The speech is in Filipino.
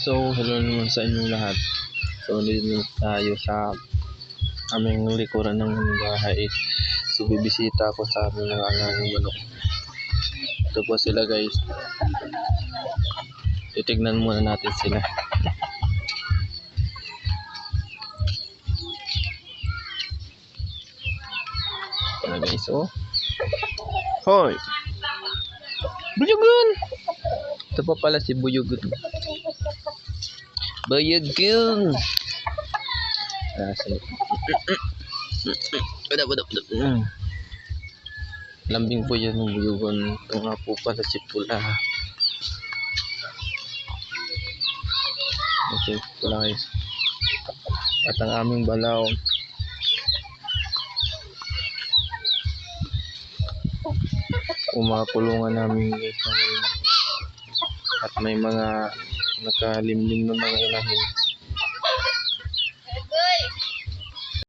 So, hello naman sa inyong lahat. So, dito tayo sa aming likuran ng bahay. So, bibisita ako sa aming mga alagang manok. Ito po sila, guys. Titignan muna natin sila. Ayan, guys. Oh. Hoy! Buyugun! Ito pa pala si Buyugun. Buyugun! Lambing po yan ng Buyugun. Ito nga po pala si Pula. Okay, Pula, guys. At ang aming balaw. Kulungan namin guys. At may mga nakalimlim na mga inahin.